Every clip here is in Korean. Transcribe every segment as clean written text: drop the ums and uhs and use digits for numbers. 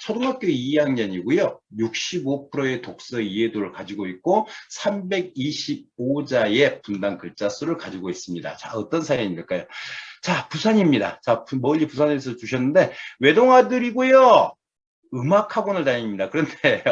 초등학교 2학년이고요. 65%의 독서 이해도를 가지고 있고 325자의 분당 글자 수를 가지고 있습니다. 자, 어떤 사연일까요? 자, 부산입니다. 자, 멀리 부산에서 주셨는데 외동아들이고요. 음악학원을 다닙니다. 그런데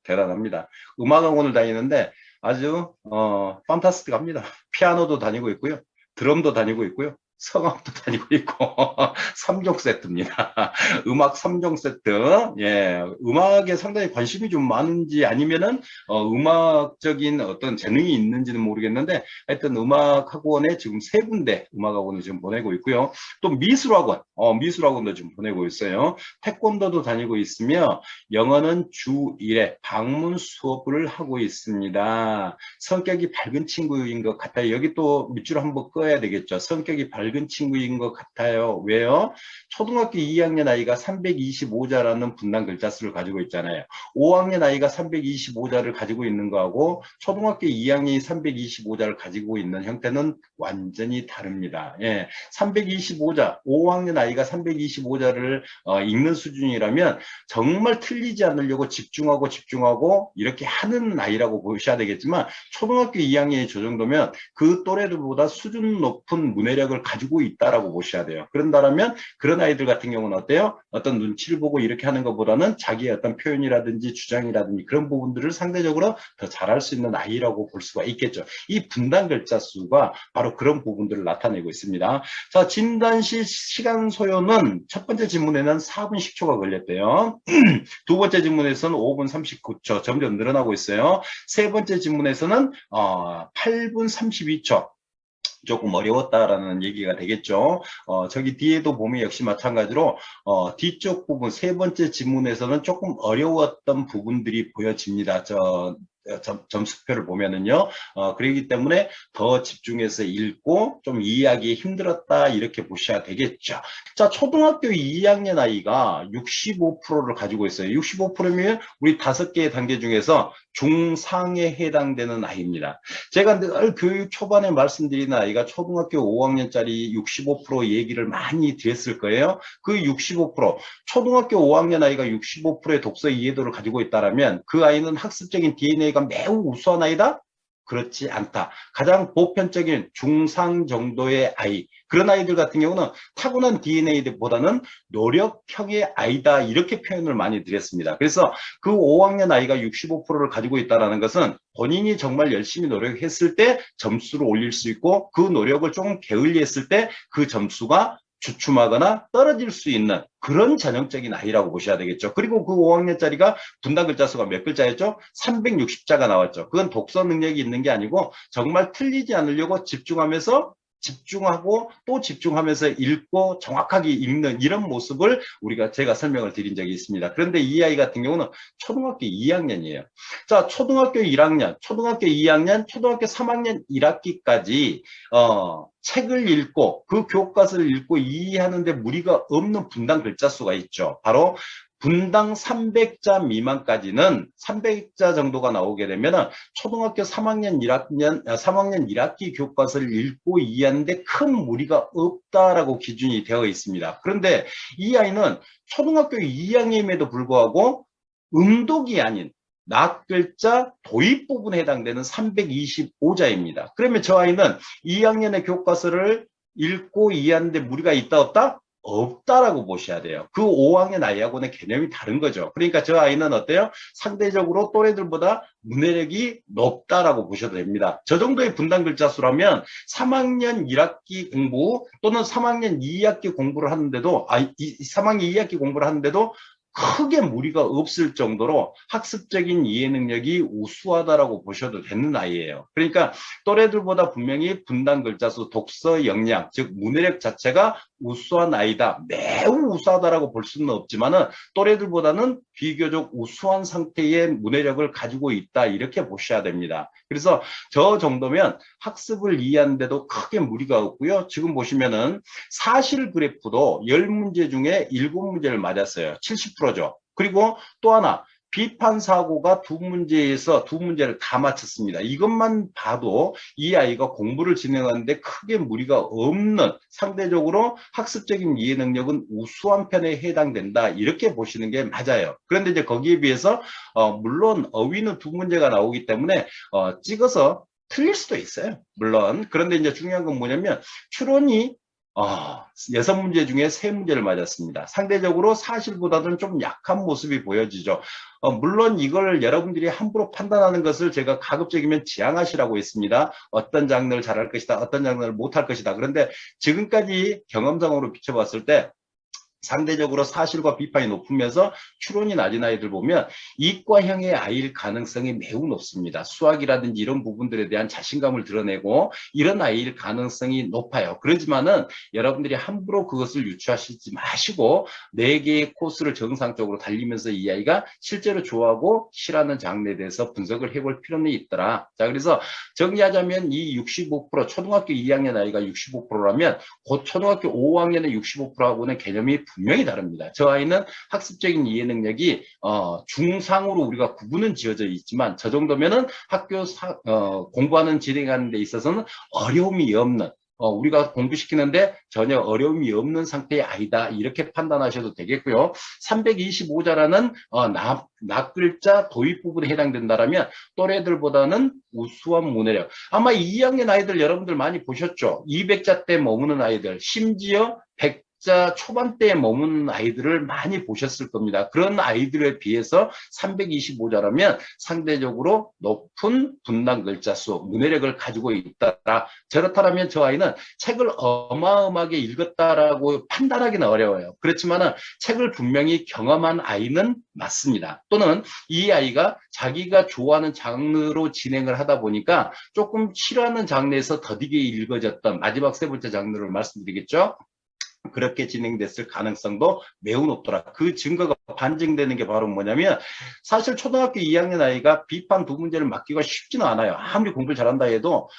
대단합니다. 음악학원을 다니는데 아주 판타스틱합니다. 피아노도 다니고 있고요. 드럼도 다니고 있고요. 성악도 다니고 있고 3종 세트입니다. 음악 3종 세트. 예, 음악에 상당히 관심이 좀 많은지 아니면은 음악적인 어떤 재능이 있는지는 모르겠는데 하여튼 음악학원에 지금 3군데 음악학원을 지금 보내고 있고요. 또 미술학원, 미술학원도 지금 보내고 있어요. 태권도도 다니고 있으며 영어는 주 1회 방문 수업을 하고 있습니다. 성격이 밝은 친구인 것 같아요. 여기 또 밑줄 한번 꺼야 되겠죠. 성격이 밝은 친구인 것 같아요. 왜요? 초등학교 2학년 아이가 325자라는 분당 글자 수를 가지고 있잖아요. 5학년 아이가 325자를 가지고 있는 거하고 초등학교 2학년이 325자를 가지고 있는 형태는 완전히 다릅니다. 예, 325자, 5학년 아이가 325자를 읽는 수준이라면 정말 틀리지 않으려고 집중하고 이렇게 하는 아이라고 보셔야 되겠지만 초등학교 2학년이 저 정도면 그 또래들보다 수준 높은 문해력을 가지고 있다라고 보셔야 돼요. 그런다면 그런 아이들 같은 경우는 어때요? 어떤 눈치를 보고 이렇게 하는 것보다는 자기의 어떤 표현이라든지 주장이라든지 그런 부분들을 상대적으로 더 잘할 수 있는 아이라고 볼 수가 있겠죠. 이 분당 글자 수가 바로 그런 부분들을 나타내고 있습니다. 자, 진단시 시간 소요는 첫 번째 질문에는 4분 10초가 걸렸대요. 두 번째 질문에서는 5분 39초 점점 늘어나고 있어요. 세 번째 질문에서는 8분 32초. 조금 어려웠다라는 얘기가 되겠죠. 저기 뒤에도 보면 역시 마찬가지로 뒤쪽 부분 세 번째 지문에서는 조금 어려웠던 부분들이 보여집니다. 점수표를 보면은요. 그렇기 때문에 더 집중해서 읽고 좀 이해하기 힘들었다 이렇게 보셔야 되겠죠. 자, 초등학교 2학년 아이가 65%를 가지고 있어요. 65%면 우리 5개의 단계 중에서 중상에 해당되는 아이입니다. 제가 늘 교육 초반에 말씀드리는 아이가 초등학교 5학년짜리 65% 얘기를 많이 드렸을 거예요. 그 65%, 초등학교 5학년 아이가 65%의 독서 이해도를 가지고 있다면 그 아이는 학습적인 DNA가 매우 우수한 아이다? 그렇지 않다. 가장 보편적인 중상 정도의 아이, 그런 아이들 같은 경우는 타고난 DNA보다는 노력형의 아이다 이렇게 표현을 많이 드렸습니다. 그래서 그 5학년 아이가 65%를 가지고 있다는 것은 본인이 정말 열심히 노력했을 때 점수를 올릴 수 있고 그 노력을 조금 게을리했을 때 그 점수가 주춤하거나 떨어질 수 있는 그런 전형적인 아이라고 보셔야 되겠죠. 그리고 그 5학년짜리가 분당 글자 수가 몇 글자였죠? 360자가 나왔죠. 그건 독서 능력이 있는 게 아니고 정말 틀리지 않으려고 집중하고 또 집중하면서 읽고 정확하게 읽는 이런 모습을 제가 설명을 드린 적이 있습니다. 그런데 이 아이 같은 경우는 초등학교 2학년이에요. 자, 초등학교 1학년, 초등학교 2학년, 초등학교 3학년 1학기까지 책을 읽고 그 교과서를 읽고 이해하는데 무리가 없는 분당 글자 수가 있죠. 바로 분당 300자 미만까지는 300자 정도가 나오게 되면 초등학교 3학년 1학기 교과서를 읽고 이해하는데 큰 무리가 없다라고 기준이 되어 있습니다. 그런데 이 아이는 초등학교 2학년임에도 불구하고 음독이 아닌 낱글자 도입 부분에 해당되는 325자입니다. 그러면 저 아이는 2학년의 교과서를 읽고 이해하는데 무리가 있다 없다? 없다라고 보셔야 돼요. 그 5학년 아이하고는 개념이 다른 거죠. 그러니까 저 아이는 어때요? 상대적으로 또래들보다 문해력이 높다라고 보셔도 됩니다. 저 정도의 분당 글자 수라면 3학년 1학기 공부 또는 3학년 2학기 공부를 하는데도 3학년 2학기 공부를 하는데도 크게 무리가 없을 정도로 학습적인 이해 능력이 우수하다라고 보셔도 되는 아이예요. 그러니까 또래들보다 분명히 분당 글자 수, 독서 역량, 즉 문해력 자체가 우수한 아이다. 매우 우수하다라고 볼 수는 없지만은 또래들보다는 비교적 우수한 상태의 문해력을 가지고 있다. 이렇게 보셔야 됩니다. 그래서 저 정도면 학습을 이해하는데도 크게 무리가 없고요. 지금 보시면은 사실 그래프도 10문제 중에 7문제를 맞았어요. 70%죠. 그리고 또 하나 비판 사고가 두 문제에서 두 문제를 다 맞췄습니다. 이것만 봐도 이 아이가 공부를 진행하는데 크게 무리가 없는, 상대적으로 학습적인 이해 능력은 우수한 편에 해당된다, 이렇게 보시는 게 맞아요. 그런데 이제 거기에 비해서 물론 어휘는 두 문제가 나오기 때문에 찍어서 틀릴 수도 있어요. 물론. 그런데 이제 중요한 건 뭐냐면 추론이 6문제 중에 3문제를 맞았습니다. 상대적으로 사실보다는 좀 약한 모습이 보여지죠. 물론 이걸 여러분들이 함부로 판단하는 것을 제가 가급적이면 지양하시라고 했습니다. 어떤 장르를 잘할 것이다, 어떤 장르를 못할 것이다. 그런데 지금까지 경험상으로 비춰봤을 때 상대적으로 사실과 비판이 높으면서 추론이 낮은 아이들 보면 이과형의 아이일 가능성이 매우 높습니다. 수학이라든지 이런 부분들에 대한 자신감을 드러내고 이런 아이일 가능성이 높아요. 그렇지만은 여러분들이 함부로 그것을 유추하시지 마시고 4개의 코스를 정상적으로 달리면서 이 아이가 실제로 좋아하고 싫어하는 장르에 대해서 분석을 해볼 필요는 있더라. 자, 그래서 정리하자면 이 65%, 초등학교 2학년 아이가 65%라면 곧 초등학교 5학년의 65%하고는 개념이 분명히 다릅니다. 저 아이는 학습적인 이해 능력이 중상으로 우리가 구분은 지어져 있지만 저 정도면은 학교 공부하는 진행하는 데 있어서는 어려움이 없는, 우리가 공부시키는데 전혀 어려움이 없는 상태의 아이다, 이렇게 판단하셔도 되겠고요. 325자라는 낱글자 도입 부분에 해당된다라면 또래들보다는 우수한 문해력. 아마 2학년 아이들 여러분들 많이 보셨죠? 200자대 머무는 아이들, 심지어 100자 초반대에 머무는 아이들을 많이 보셨을 겁니다. 그런 아이들에 비해서 325자라면 상대적으로 높은 분당 글자 수, 문해력을 가지고 있다. 저렇다면 저 아이는 책을 어마어마하게 읽었다라고 판단하기는 어려워요. 그렇지만은 책을 분명히 경험한 아이는 맞습니다. 또는 이 아이가 자기가 좋아하는 장르로 진행을 하다 보니까 조금 싫어하는 장르에서 더디게 읽어졌던 마지막 3번째 장르를 말씀드리겠죠. 그렇게 진행됐을 가능성도 매우 높더라. 그 증거가 반증되는 게 바로 뭐냐면 사실 초등학교 2학년 아이가 비판 2문제를 맞기가 쉽지는 않아요. 아무리 공부를 잘한다 해도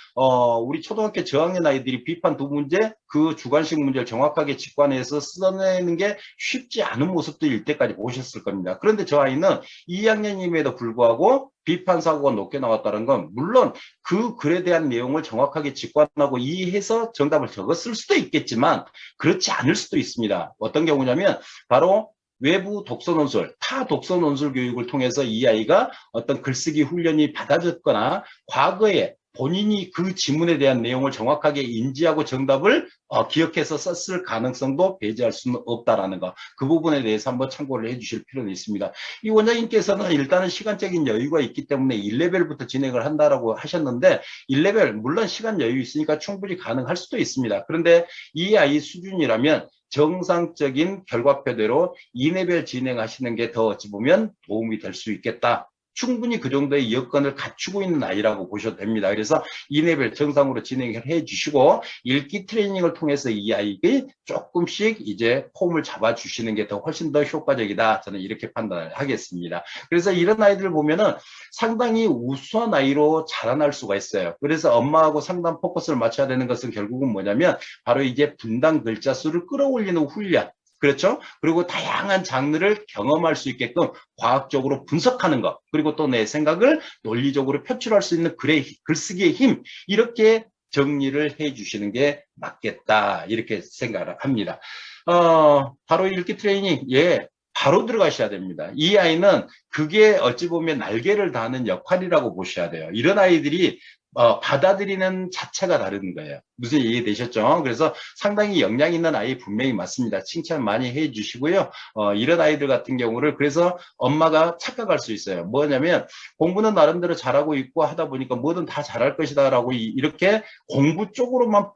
우리 초등학교 저학년 아이들이 비판 2문제 그 주관식 문제를 정확하게 직관해서 써내는 게 쉽지 않은 모습들일 때까지 보셨을 겁니다. 그런데 저 아이는 2학년임에도 불구하고 비판 사고가 높게 나왔다는 건 물론 그 글에 대한 내용을 정확하게 직관하고 이해해서 정답을 적었을 수도 있겠지만 그렇지 않을 수도 있습니다. 어떤 경우냐면 바로 외부 독서 논술, 타 독서 논술 교육을 통해서 이 아이가 어떤 글쓰기 훈련이 받아졌거나 과거에 본인이 그 지문에 대한 내용을 정확하게 인지하고 정답을 기억해서 썼을 가능성도 배제할 수는 없다라는 거. 그 부분에 대해서 한번 참고를 해주실 필요는 있습니다. 이 원장님께서는 일단은 시간적인 여유가 있기 때문에 1레벨부터 진행을 한다라고 하셨는데 1레벨 물론 시간 여유 있으니까 충분히 가능할 수도 있습니다. 그런데 이 아이 수준이라면 정상적인 결과표대로 2레벨 진행하시는 게 더 어찌 보면 도움이 될 수 있겠다. 충분히 그 정도의 여건을 갖추고 있는 아이라고 보셔도 됩니다. 그래서 2레벨 정상으로 진행을 해 주시고 읽기 트레이닝을 통해서 이 아이에게 조금씩 이제 폼을 잡아 주시는 게 더 훨씬 더 효과적이다. 저는 이렇게 판단을 하겠습니다. 그래서 이런 아이들을 보면은 상당히 우수한 아이로 자라날 수가 있어요. 그래서 엄마하고 상담 포커스를 맞춰야 되는 것은 결국은 뭐냐면 바로 이제 분당 글자 수를 끌어올리는 훈련. 그렇죠? 그리고 다양한 장르를 경험할 수 있게끔 과학적으로 분석하는 것, 그리고 또 내 생각을 논리적으로 표출할 수 있는 글쓰기의 힘, 이렇게 정리를 해 주시는 게 맞겠다, 이렇게 생각을 합니다. 바로 읽기 트레이닝, 예, 바로 들어가셔야 됩니다. 이 아이는 그게 어찌 보면 날개를 다는 역할이라고 보셔야 돼요. 이런 아이들이 받아들이는 자체가 다른 거예요. 무슨 이해되셨죠? 그래서 상당히 역량 있는 아이 분명히 맞습니다. 칭찬 많이 해 주시고요. 이런 아이들 같은 경우를 그래서 엄마가 착각할 수 있어요. 뭐냐면 공부는 나름대로 잘하고 있고 하다 보니까 뭐든 다 잘할 것이다 라고 이렇게 공부 쪽으로만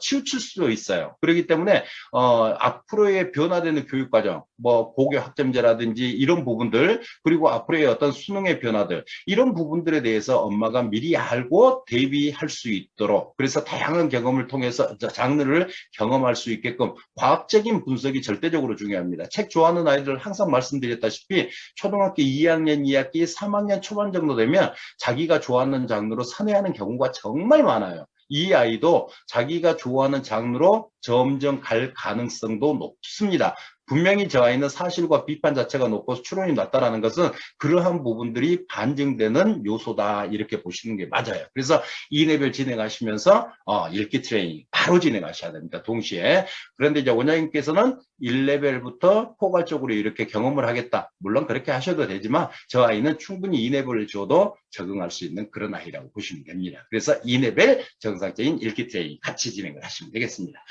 치우칠 수도 있어요. 그렇기 때문에 앞으로의 변화되는 교육과정, 뭐 고교 학점제라든지 이런 부분들, 그리고 앞으로의 어떤 수능의 변화들, 이런 부분들에 대해서 엄마가 미리 알고 대비할 수 있도록, 그래서 다양한 경험을 통해서 장르를 경험할 수 있게끔 과학적인 분석이 절대적으로 중요합니다. 책 좋아하는 아이들 항상 말씀드렸다시피 초등학교 2학년 2학기 3학년 초반 정도 되면 자기가 좋아하는 장르로 선회하는 경우가 정말 많아요. 이 아이도 자기가 좋아하는 장르로 점점 갈 가능성도 높습니다. 분명히 저 아이는 사실과 비판 자체가 높고 추론이 낮다라는 것은 그러한 부분들이 반증되는 요소다 이렇게 보시는 게 맞아요. 그래서 2레벨 진행하시면서 읽기 트레이닝 바로 진행하셔야 됩니다. 동시에. 그런데 이제 원장님께서는 1레벨부터 포괄적으로 이렇게 경험을 하겠다. 물론 그렇게 하셔도 되지만 저 아이는 충분히 2레벨을 줘도 적응할 수 있는 그런 아이라고 보시면 됩니다. 그래서 2레벨 정상적인 읽기 트레이닝 같이 진행을 하시면 되겠습니다.